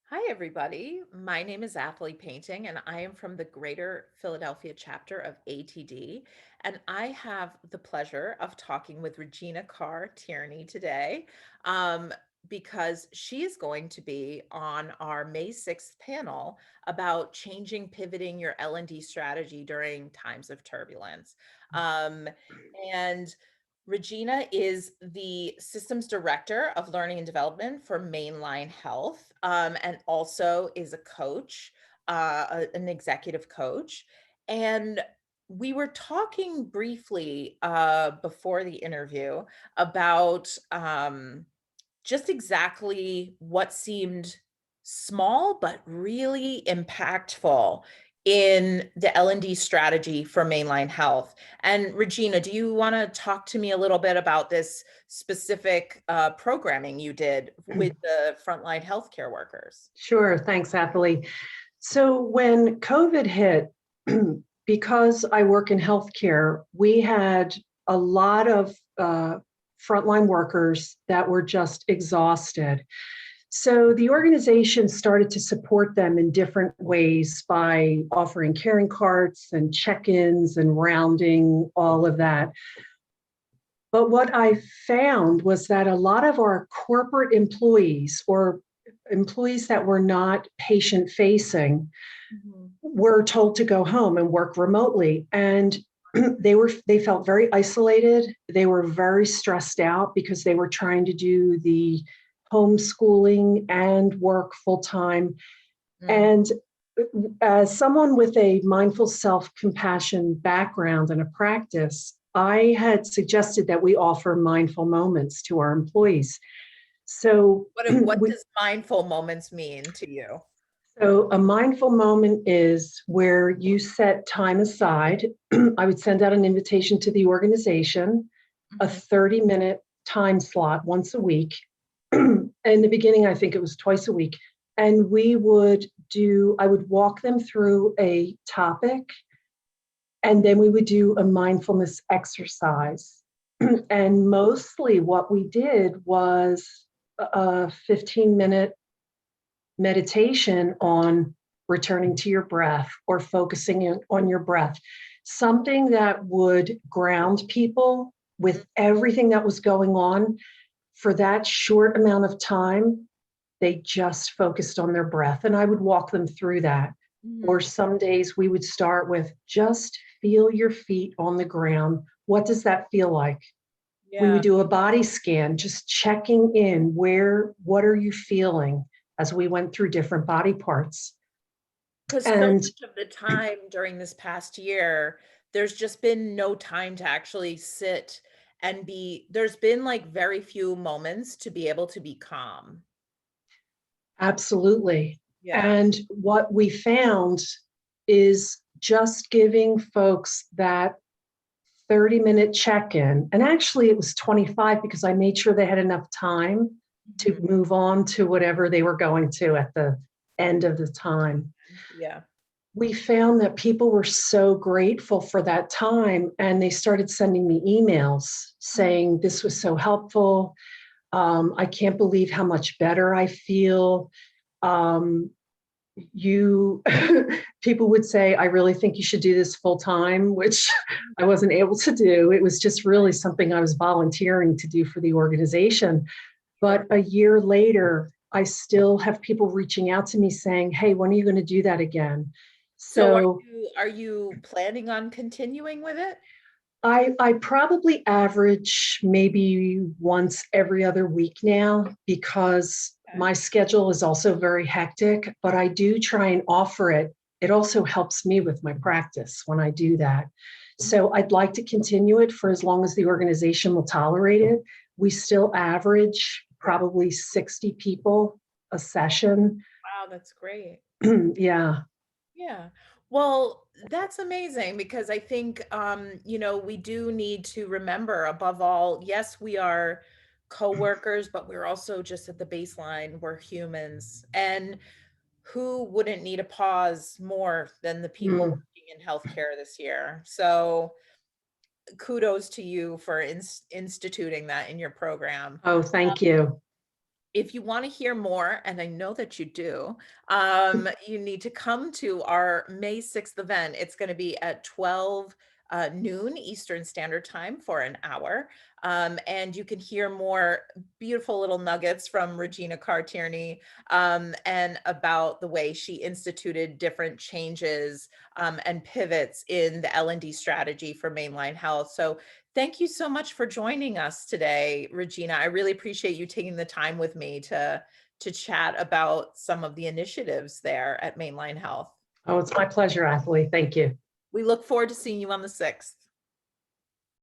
Hi, everybody. My name is Athley Painting, and I am from the Greater Philadelphia chapter of ATD. And I have the pleasure of talking with Regina Carr Tierney today um, because she is going to be on our May 6th panel about changing, pivoting your L&D strategy during times of turbulence. Um, and Regina is the systems director of learning and development for Mainline Health, and also is a coach, an executive coach. And we were talking briefly before the interview about just exactly what seemed small but really impactful in the L&D strategy for Mainline Health. And Regina, do you want to talk to me a little bit about this specific programming you did with the frontline healthcare workers? Sure, thanks, Athley. So when COVID hit, because I work in healthcare, we had a lot of frontline workers that were just exhausted. So the organization started to support them in different ways by offering caring carts and check-ins and rounding, all of that. But what I found was that a lot of our corporate employees or employees that were not patient facing Mhm. were told to go home and work remotely. And they felt very isolated. They were very stressed out because they were trying to do the homeschooling and work full time. Mm. And as someone with a mindful self-compassion background and a practice, I had suggested that we offer mindful moments to our employees. So What we does mindful moments mean to you? So a mindful moment is where you set time aside. I would send out an invitation to the organization, a Mhm. 30-minute time slot once a week. In the beginning, I think it was twice a week. And I would walk them through a topic, and then we would do a mindfulness exercise. And mostly what we did was a 15-minute meditation on returning to your breath or focusing on your breath, something that would ground people with everything that was going on for that short amount of time. They just focused on their breath, and I would walk them through that. Or Mhm. some days we would start with just feel your feet on the ground. What does that feel like? We would Yeah. do a body scan, just checking in what are you feeling as we went through different body parts. Because so And much of the time during this past year, there's just been no time to actually sit and there's been like very few moments to be able to be calm. absolutely. Yeah. And what we found is just giving folks that 30-minute check-in. And actually, it was 25 because I made sure they had enough time to Mhm. move on to whatever they were going to at the end of the time. Yeah. We found that people were so grateful for that time, and they started sending me emails Mhm. saying this was so helpful. I can't believe how much better I feel. um, you People would say, I really think you should do this full time, which I wasn't able to do. It was just really something I was volunteering to do for the organization. But Sure. a year later, I still have people reaching out to me saying, hey, when are you going to do that again? So So are you planning on continuing with it? I probably average maybe once every other week now because Okay. my schedule is also very hectic, but I do try and offer it. It also helps me with my practice when I do that. So I'd like to continue it for as long as the organization will tolerate it. We still average probably 60 people a session. Wow, that's great. Yeah. Yeah. Well, that's amazing because I think we do need to remember above all, yes, we are coworkers, but we're also just at the baseline, we're humans. And who wouldn't need a pause more than the people Mm. working in healthcare this year? So kudos to you for instituting that in your program. Oh, thank you. if you want to hear more, and I know that you do, you need to come to our May 6th event. It's going to be at 12 noon Eastern Standard Time for an hour. And you can hear more beautiful little nuggets from Regina Carr Tierney and about the way she instituted different changes and pivots in the L&D strategy for mainline health. So thank you so much for joining us today, Regina. I really appreciate you taking the time with me to chat about some of the initiatives there at Mainline Health. Oh, it's my pleasure, Athlete. Thank you. We look forward to seeing you on the 6th.